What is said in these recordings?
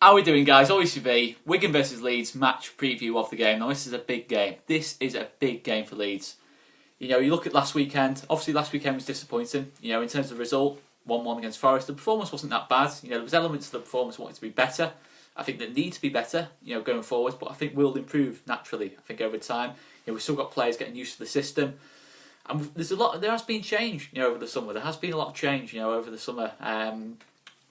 How are we doing, guys? OECB, Wigan versus Leeds match preview of the game. Now, this is a big game. This is a big game for Leeds. You know, you look at last weekend. Obviously, last weekend was disappointing. You know, in terms of the result, 1-1 against Forest. The performance wasn't that bad. You know, there was elements of the performance wanted to be better. I think that need to be better, you know, going forward. But I think we'll improve naturally. I think over time. You know, we've still got players getting used to the system. And there has been change, you know, over the summer. There has been a lot of change, you know, over the summer.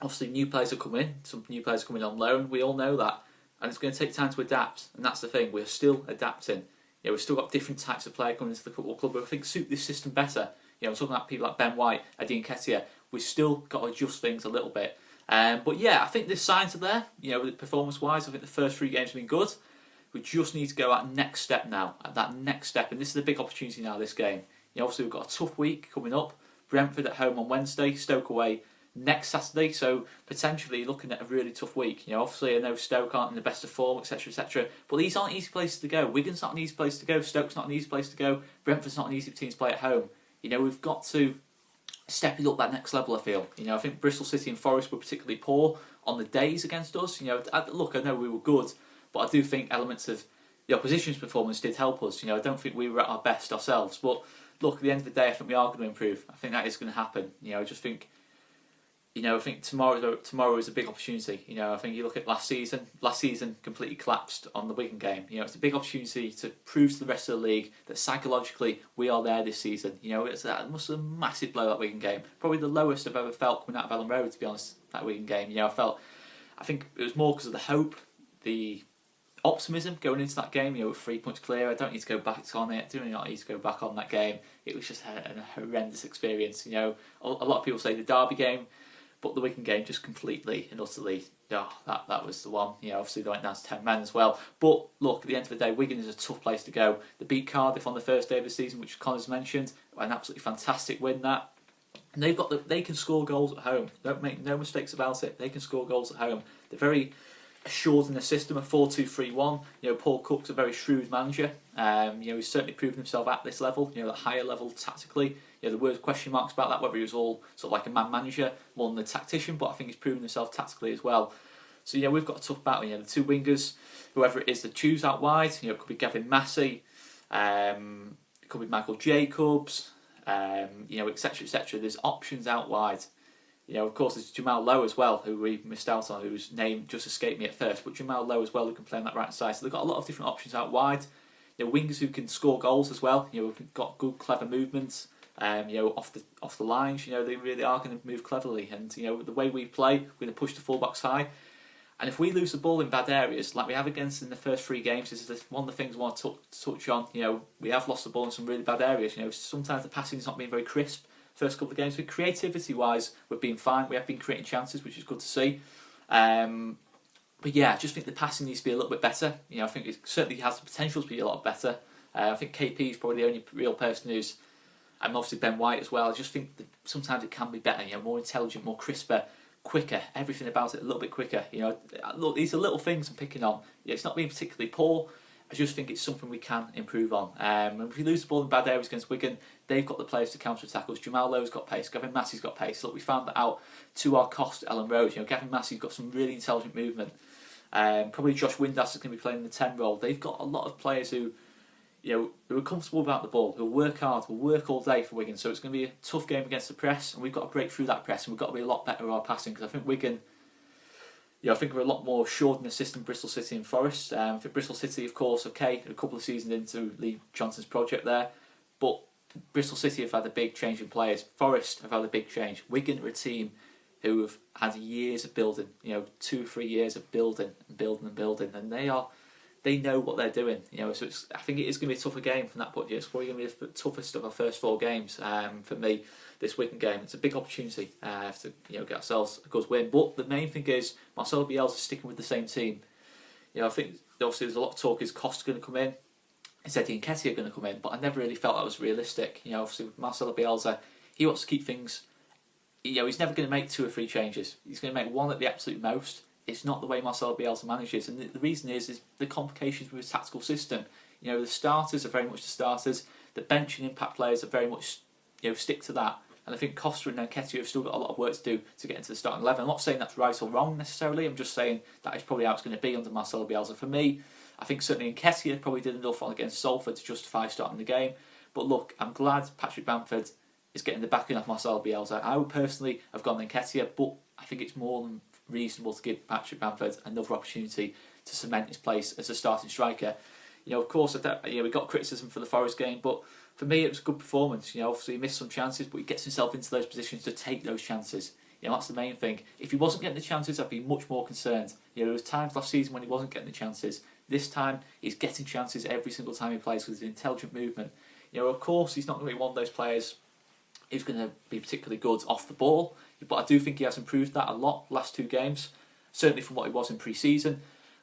Obviously, new players have come in. Some new players are coming on loan. We all know that. And it's going to take time to adapt. And that's the thing. We're still adapting. You know, we've still got different types of player coming into the football club who I think suit this system better. You know, I'm talking about people like Ben White, Eddie Nketiah. We've still got to adjust things a little bit. But yeah, I think the signs are there. You know, performance-wise, I think the first 3 games have been good. We just need to go at next step now. At that next step. And this is a big opportunity now, this game. You know, obviously, we've got a tough week coming up. Brentford at home on Wednesday. Stoke away next Saturday, so potentially looking at a really tough week. You know, obviously I know Stoke aren't in the best of form, etc, etc, but these aren't easy places to go. Wigan's not an easy place to go, Stoke's not an easy place to go, Brentford's not an easy team to play at home. You know, we've got to step it up that next level, I feel. You know, I think Bristol City and Forest were particularly poor on the days against us. You know, look, I know we were good, but I do think elements of the opposition's performance did help us. You know, I don't think we were at our best ourselves, but look, at the end of the day, I think we are going to improve. I think that is going to happen. You know, I just think, you know, I think tomorrow is a big opportunity. You know, I think you look at last season completely collapsed on the Wigan game. You know, it's a big opportunity to prove to the rest of the league that psychologically we are there this season. You know, it must have a massive blow, that Wigan game. Probably the lowest I've ever felt coming out of Ellen Road, to be honest, that Wigan game. You know, I think it was more because of the hope, the optimism going into that game. You know, with 3 points clear, I don't need to go back on it. I do not need to go back on that game. It was just a horrendous experience. You know, a lot of people say the Derby game, but the Wigan game just completely and utterly, that was the one. You know, obviously they went down to 10 men as well. But look, at the end of the day, Wigan is a tough place to go. They beat Cardiff on the first day of the season, which Conor's mentioned. An absolutely fantastic win, that. And they can score goals at home. Don't make no mistakes about it. They can score goals at home. They're very assured in the system, a 4-2-3-1. You know, Paul Cook's a very shrewd manager. You know, he's certainly proven himself at this level, you know, the higher level tactically. You know, there were question marks about that, whether he was all sort of like a man manager more than a tactician, but I think he's proven himself tactically as well. So, you know, we've got a tough battle. You know, the 2 wingers, whoever it is that choose out wide, you know, it could be Gavin Massey, it could be Michael Jacobs, you know, etc, etc. There's options out wide. You know, of course, there's Jamal Lowe as well, who we missed out on, whose name just escaped me at first. But Jamal Lowe as well, who can play on that right side. So they've got a lot of different options out wide. You know, wingers who can score goals as well. You know, who've got good, clever movements. You know, off the lines. You know, they really are going to move cleverly. And you know, the way we play, we're going to push the fullbacks high. And if we lose the ball in bad areas, like we have against in the first 3 games, this is one of the things I want to touch on. You know, we have lost the ball in some really bad areas. You know, sometimes the passing's not been very crisp. First couple of games, but creativity-wise, we've been fine. We have been creating chances, which is good to see. But yeah, I just think the passing needs to be a little bit better. You know, I think it certainly has the potential to be a lot better. I think KP is probably the only real person who's, and obviously Ben White as well. I just think that sometimes it can be better. You know, more intelligent, more crisper, quicker. Everything about it a little bit quicker. You know, look, these are little things I'm picking on. You know, it's not being particularly poor. I just think it's something we can improve on. And if we lose the ball in bad areas against Wigan, they've got the players to counter-attack us. Jamal Lowe's got pace. Gavin Massey's got pace. Look, we found that out to our cost at Ellen Road. You know, Gavin Massey's got some really intelligent movement. Probably Josh Windass is going to be playing in the 10 role. They've got a lot of players who, you know, who are comfortable about the ball, who work hard, will work all day for Wigan. So it's going to be a tough game against the press, and we've got to break through that press, and we've got to be a lot better at our passing, because I think Wigan, you know, I think we're a lot more assured in the system, Bristol City and Forest. For Bristol City, of course, okay, a couple of seasons into Lee Johnson's project there, but Bristol City have had a big change in players. Forest have had a big change. Wigan are a team who have had years of building, you know, 2 or 3 years of building, and they know what they're doing. You know, so I think it is going to be a tougher game from that point of view. It's probably going to be the toughest of our first 4 games for me. This Wigan game, it's a big opportunity to, you know, get ourselves a good win. But the main thing is Marcelo Bielsa sticking with the same team. You know, I think obviously there's a lot of talk. Is Costa going to come in? Is Eddie Nketiah going to come in? But I never really felt that was realistic. You know, obviously with Marcelo Bielsa, he wants to keep things. You know, he's never going to make 2 or 3 changes. He's going to make 1 at the absolute most. It's not the way Marcelo Bielsa manages, and the reason is the complications with his tactical system. You know, the starters are very much the starters. The bench and impact players are very much, you know, stick to that. And I think Costa and Nketiah have still got a lot of work to do to get into the starting 11. I'm not saying that's right or wrong necessarily. I'm just saying that is probably how it's going to be under Marcelo Bielsa. For me, I think certainly Nketiah probably did enough against Salford to justify starting the game. But look, I'm glad Patrick Bamford is getting the backing of Marcelo Bielsa. I would personally have gone Nketiah, but I think it's more than reasonable to give Patrick Bamford another opportunity to cement his place as a starting striker. Of course, we got criticism for the Forest game, but for me it was a good performance. Obviously he missed some chances, but he gets himself into those positions to take those chances. That's the main thing. If he wasn't getting the chances, I'd be much more concerned. There was times last season when he wasn't getting the chances. This time, he's getting chances every single time he plays with his intelligent movement. Of course, he's not going to be one of those players who's going to be particularly good off the ball, but I do think he has improved that a lot last 2 games, certainly from what he was in pre-season.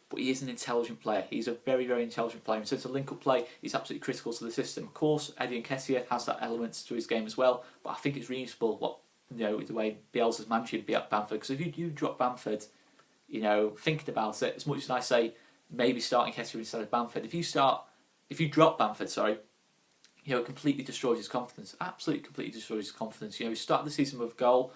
But he is an intelligent player. He's a very, very intelligent player. In terms of link-up play, he's absolutely critical to the system. Of course, Eddie Nketiah has that element to his game as well, but I think it's reasonable the way Bielsa's managing Bamford. Because if you do drop Bamford, thinking about it, as much as I say maybe starting Nketiah instead of Bamford, if you drop Bamford, it completely destroys his confidence. Absolutely completely destroys his confidence. He started the season with a goal,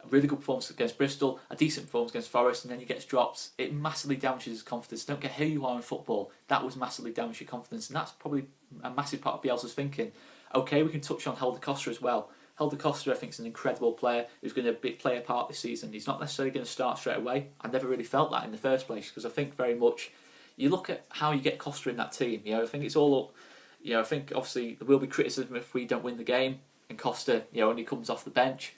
a really good performance against Bristol, a decent performance against Forest, and then he gets dropped. It massively damages his confidence. Don't care who you are in football, that was massively damage your confidence, and that's probably a massive part of Bielsa's thinking. Okay, we can touch on Helder Costa as well. Helder Costa, I think, is an incredible player who's going to play a part this season. He's not necessarily going to start straight away. I never really felt that in the first place, because I think very much, you look at how you get Costa in that team. I think it's all up. I think obviously there will be criticism if we don't win the game and Costa, only comes off the bench.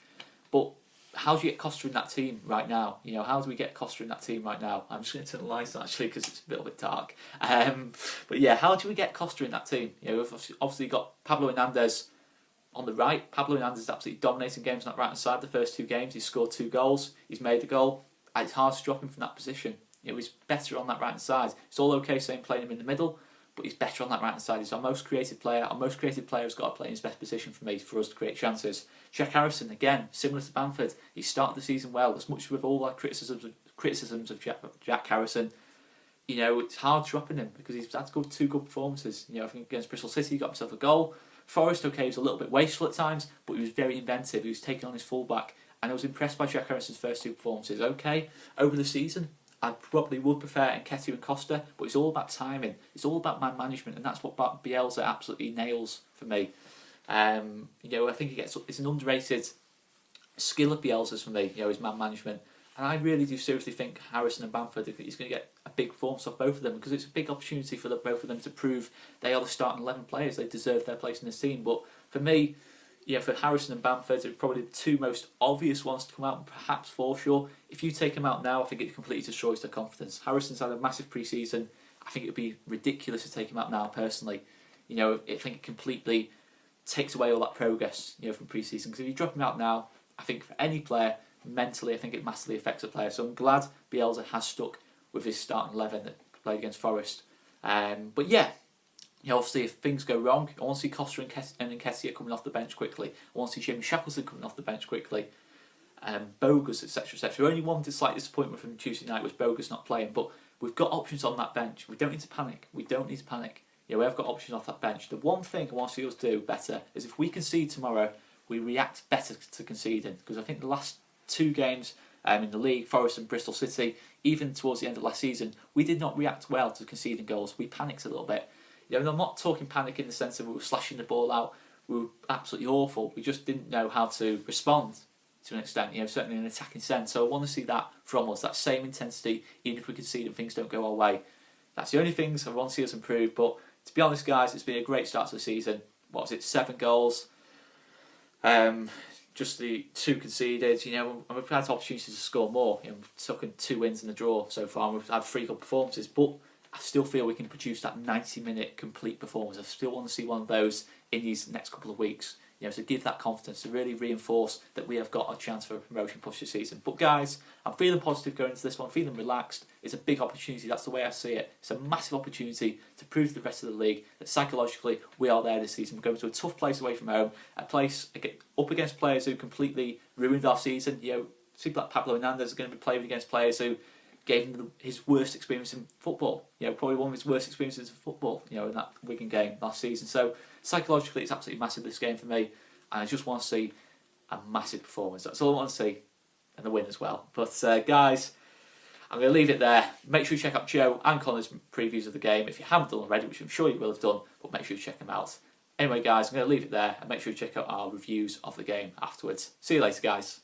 But how do you get Costa in that team right now? How do we get Costa in that team right now? I'm just going to turn the lights on actually because it's a little bit dark. But yeah, how do we get Costa in that team? We've obviously got Pablo Hernandez on the right. Pablo Hernandez is absolutely dominating games on that right hand side. The first 2 games, he's scored 2 goals. He's made a goal. It's hard to drop him from that position. He's better on that right hand side. It's all okay saying playing him in the middle, but he's better on that right hand side. He's our most creative player. Our most creative player has got to play in his best position for us to create chances. Jack Harrison, again, similar to Bamford, he started the season well. As much with all our criticisms of Jack Harrison, it's hard dropping him because he's had 2 good performances. I think against Bristol City, he got himself a goal. Forest, okay, he was a little bit wasteful at times, but he was very inventive. He was taking on his fullback, and I was impressed by Jack Harrison's first 2 performances. Okay, over the season, I probably would prefer Nketiah and Costa, but it's all about timing. It's all about man management, and that's what Bielsa absolutely nails for me. I think it's an underrated skill of Bielsa's for me. His man management, and I really do seriously think Harrison and Bamford, he's going to get a big performance off both of them, because it's a big opportunity for both of them to prove they are the starting 11 players. They deserve their place in this team. But for me, for Harrison and Bamford, they're probably the 2 most obvious ones to come out, perhaps Forshaw. If you take them out now, I think it completely destroys their confidence. Harrison's had a massive pre-season. I think it would be ridiculous to take him out now, personally. I think it completely takes away all that progress, from pre-season. Because if you drop him out now, I think for any player, mentally, I think it massively affects a player. So I'm glad Bielsa has stuck with his starting 11 that played against Forest. But yeah, obviously if things go wrong, I want to see Costa and Nketiah coming off the bench quickly. I want to see Jamie Shackleton coming off the bench quickly. Bogus, etc., etc. Only one slight disappointment from Tuesday night was Bogus not playing, but we've got options on that bench. We don't need to panic. We have got options off that bench. The one thing I want to see us do better is if we concede tomorrow, we react better to conceding, because I think the last 2 games in the league, Forest and Bristol City, even towards the end of last season, we did not react well to conceding goals. We panicked a little bit. I'm not talking panic in the sense of we were slashing the ball out. We were absolutely awful. We just didn't know how to respond to an extent, certainly in an attacking sense. So I want to see that from us, that same intensity, even if we concede and things don't go our way. That's the only things I want to see us improve. But to be honest, guys, it's been a great start to the season. 7 goals? Just the 2 conceded, and we've had opportunities to score more. We've taken 2 wins and a draw so far, and we've had 3 good performances, but I still feel we can produce that 90-minute complete performance. I still want to see one of those in these next couple of weeks, to give that confidence, to really reinforce that we have got a chance for a promotion push this season. But guys, I'm feeling positive going into this one, feeling relaxed. It's a big opportunity, that's the way I see it. It's a massive opportunity to prove to the rest of the league that psychologically we are there this season. We're going to a tough place away from home, a place up against players who completely ruined our season. People like Pablo Hernandez are going to be playing against players who gave him his worst experience in football. Probably one of his worst experiences in football, in that Wigan game last season. So psychologically, it's absolutely massive, this game for me. And I just want to see a massive performance. That's all I want to see, and the win as well. But guys, I'm going to leave it there. Make sure you check out Joe and Conor's previews of the game if you haven't done already, which I'm sure you will have done, but make sure you check them out. Anyway guys, I'm going to leave it there and make sure you check out our reviews of the game afterwards. See you later guys.